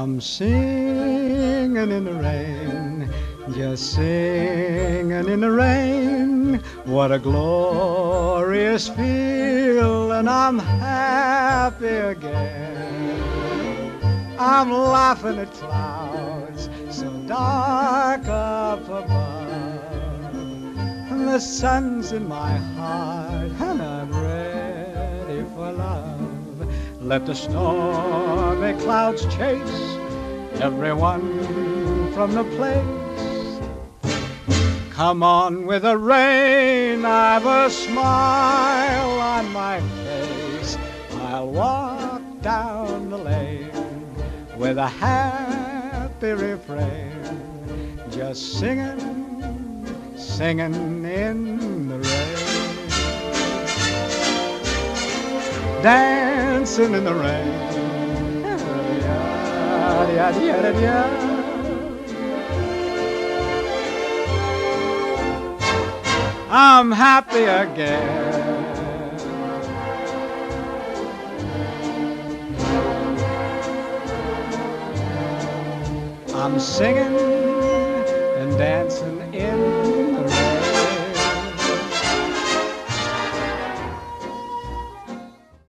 I'm singing in the rain, just singing in the rain. What a glorious feeling, I'm happy again. I'm laughing at clouds so dark up above, and the sun's in my heart, and I'm ready for love. Let the stormy clouds chase everyone from the place. Come on with the rain, I've a smile on my face. I'll walk down the lane with a happy refrain, just singing, singing in the rain, dancing in the rain. I'm happy again. I'm singing and dancing in